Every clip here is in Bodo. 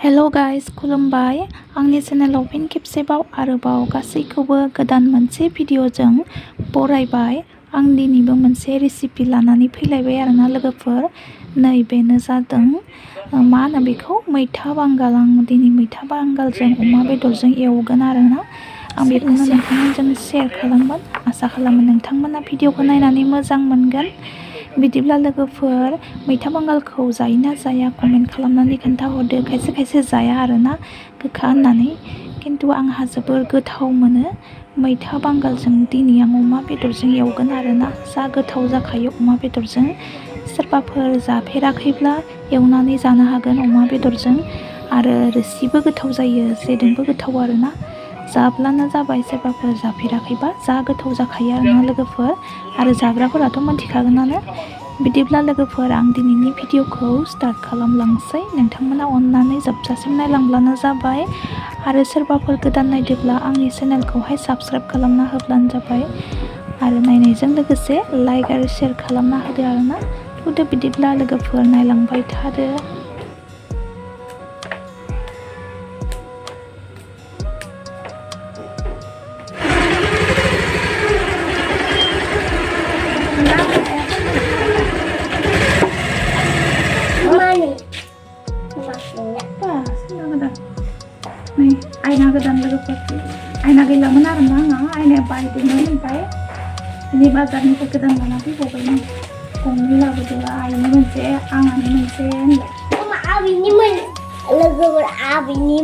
हेलो गाइस खुलुमबाय आंनि चेनेलाव फिन खेबसेबाव आरोबाव गासैखौबो गोदान मोनसे भिडिअजों बरायबाय। आं दिनैबो मोनसे रेसिपि लानानै फैलायबाय आरोना लोगोफोर। नै बेनो जादों मा होनो बेखौ मैथा बांगाल। आं दिनै मैथा बांगालजों अमा बेदरजों एवगोन आरोना। आं बेखौनो नोंथांमोनजों शेयार खालामगोन। आसा खालामो नोंथांमोना भिडिअखौ नायनानै मोजां मोनगोन। बिदिब्ला लोगोफोर मैथा बांगालखौ जायोना जाया कमेन्ट खालामनानै खोन्थाहरदो। खायसे खायसे जाया आरोना गोखा होननानै, खिन्थु आंहा जोबोर गोथाव मोनो। मैथा बांगालजों दिनै आं अमा बेदरजों एवगोन आरोना। जा गोथाव जाखायो अमा बेदरजों। सोरबाफोर जाफेराखैब्ला एवनानै जानो हागोन अमा बेदरजों। आरो रोसिबो गोथाव जायो, जेजोंबो गोथाव आरोना। जाब्लानो जाबाय, सोरबाफोर जाफेराखैबा जा गोथाव जाखायो आरोना लोगोफोर। आरो जाग्राफोराथ' मोनथिखागोनानो। बिदिब्ला लोगोफोर आं दिनैनि भिडिअखौ स्टार्ट खालामलांसै। नोंथांमोना अननानै जोबजासिम नायलांब्लानो जाबाय। आरो सोरबाफोर गोदान नायदोंब्ला आंनि चेनेलखौहाय साबस्क्राइब खालामना होब्लानो जाबाय। आरो नायनायजों लोगोसे लाइक आरो शेयार खालामना होदो आरोना। थुदो बिदिब्ला लोगोफोर नायलांबाय थादो। आयना गोदान लोगोफोर, आयना गैलामोन आरोना आंहा। आयनाया बायदोंमोन, ओमफ्राय दिनै बाजारनिफ्राय गोदान लाना फैबावबायमोन। गंनै लाबोदों, आइनि मोनसे आंहानि मोनसे होनलाय। लोगोफोर आबैनि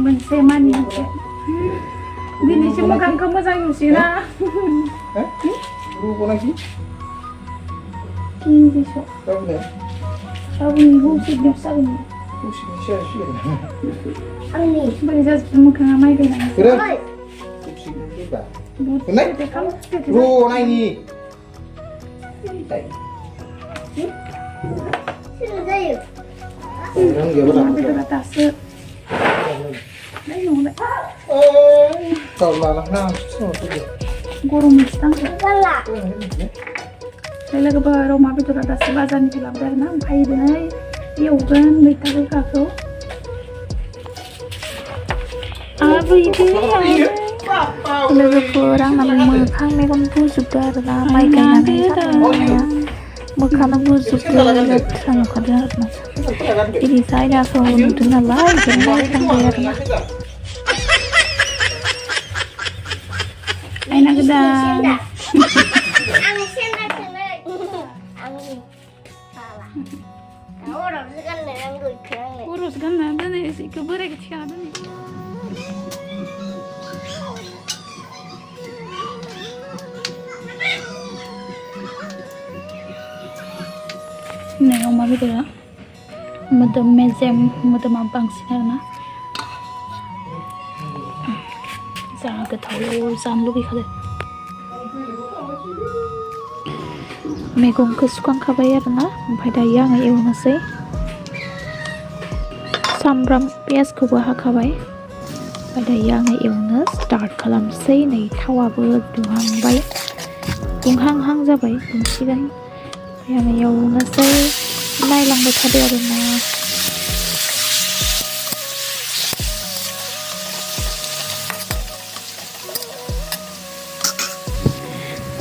मोनसे मानि मोनसे। दिनैसो मोखांखौ मोजां नुसिना। मोखाङा माइ गायनानै दासो गरम लोगोफोर अमा बेदरा दासो बाजारनिफ्राय लाबोदों आरोना। ओमफ्राय दिनै एवगोन मैथा गोखाखौ। लोगोफोर आंना मोखां मेगन बुजोबदो आरोना। माइ गायनानै जानाया मोखाङा बुजोबदो, लेथ्रा नुखादों आरोना। दिनैसो आयनाखौ नुदों नालाय ओंखायनो नायफ्लांबाय आरोना। आयना गोदान खर'सो गानना दोनै, एसेखौ बोरायखौ थिखांना दोनै। नै अमा बेदरा मोदोम मेजेम, मोदोमा बांसिन आरोना। जा गोथाव जानो लुगैखादो। मैगंखौ सुखांखाबाय आरोना। ओमफ्राय दायो आङो एवनोसै। सामब्राम पियासखौबो हाखाबाय। ओमफ्राय दायो आङो एवनो स्टार्ट खालामसै। नै थावाबो दुंहांहां जाबाय, दुंसिगोन। ओमफ्राय आङो एवनोसै, नायलांबाय थादो आरोना।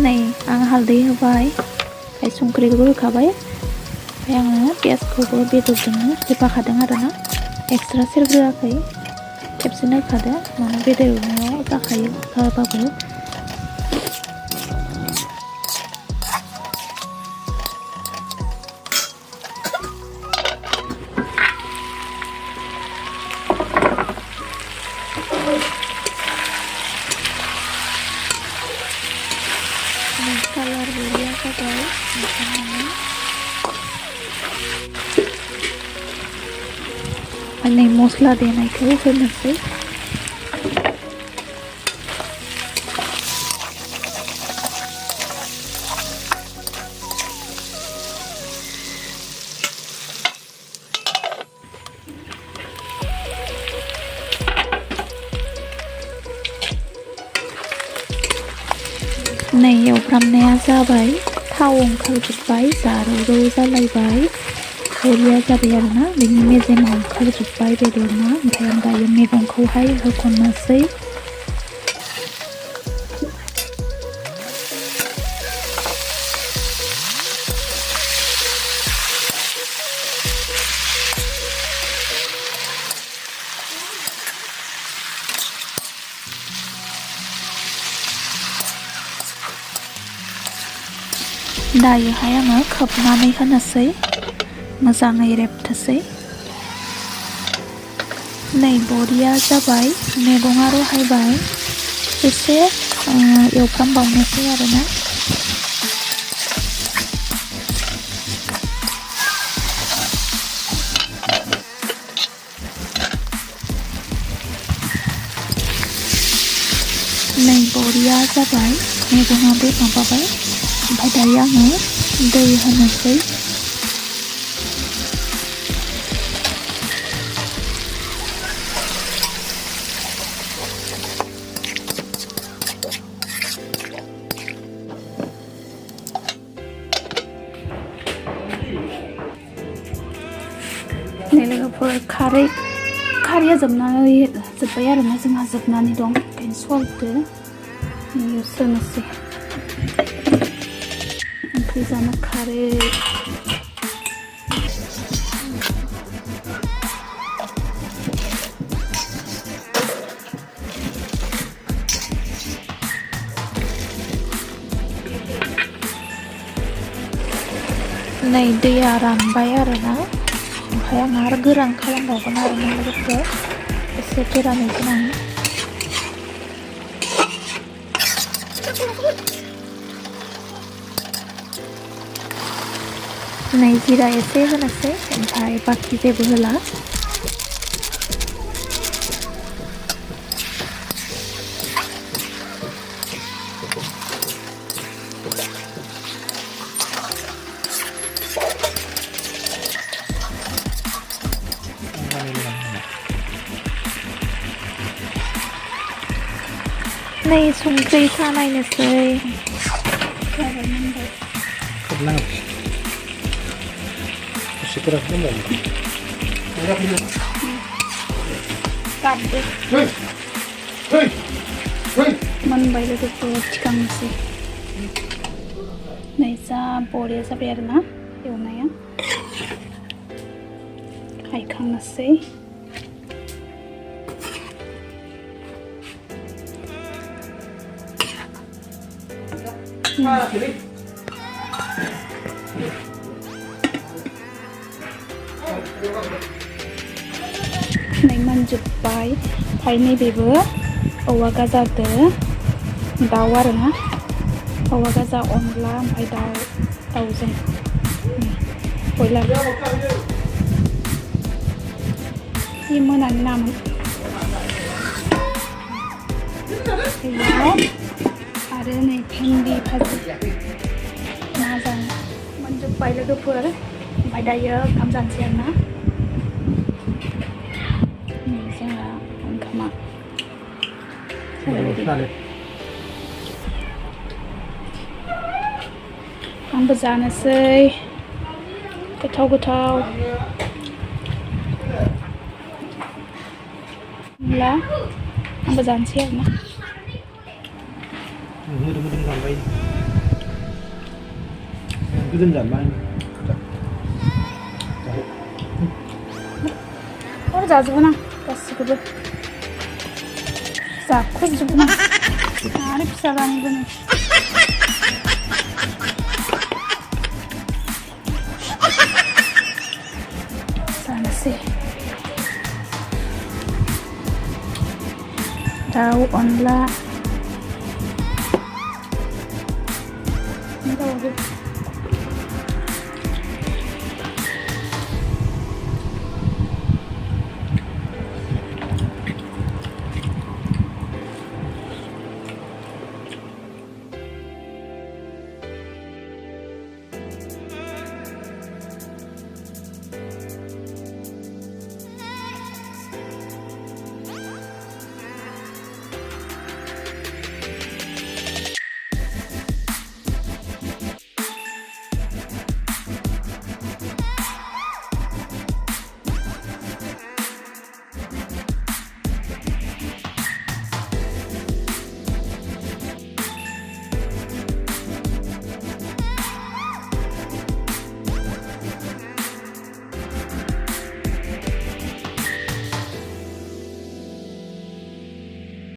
नै आं हालदै होबाय, ओमफ्राय संख्रिखौबो होखाबाय। ओमफ्राय आङो पियासखौबो बेदरजोंनो होफाखादों आरोना। एक्सट्रा सेरग्रोआखै, खेबसेनो होखादो। माने बेदर एवनायाव जाखायो होखाबाबो। कालार बरिया जाबाय। नै मस्ला देनायखौ होनोसै। नै एवफ्रामनाया जाबाय, थाव ओंखारजोब्बाय, जारौ जालायबाय। बरिया जाबाय आरोना बेनि मेजेमा ओंखारजोब्बाय बेदरना ओमफ्राय आं दायो मैगंखौहाय होखननोसै दायोहाय आङो खोबनानै होनोसै मोजाङै रेबथोसै नै बरिया जाबाय मैगङा रहायबाय एसे एवफ्रामबावनोसै आरोना नै बरिया जाबाय मैगङाबो माबाबाय ओमफ्राय दायो आङो दै होनोसै लोगोफोर खारैया जोब्बाय आरोना जोंहा जोबनानै दं ओंखायनो सल्टजों सोनोसै ओंख्रि जानो खारै नै दैया रानबाय आरोना ओमफ्राय आं आरो गोरान खालामबावगोन आरोना लोगोफोर एसे गोरानै होनानै नै जिरा एसे होनोसै ओमफ्राय बाखि जेबो होला नै संख्रि सानायनोसै मोनबाय लोगोफोर थिखांनोसै नै जा बरिया जाबाय आरोना एवनाया हायखांनोसै नै मोनजोब्बाय ओमफ्राय नैबेबो औवा गाजादो दाउ आरोना औवा गाजा अनला ओमफ्राय दाउजों बयलार जि मोनानि नामोन आरो नै भिन्दी भाजी ना जानो मोनजोब्बाय लोगोफोर ओमफ्राय दायो ओंखाम जानोसै आरोना जोंहा ओंखामा आंबो जानोसै गोथाव गोथाव होनब्ला आंबो जानोसै आरोना गोजोन जानबाय जाजोबगोन आं गासिखौबो जाख्रुबजोबगोन आं आरो फिसा बानायगोन जानोसै दाउ अनला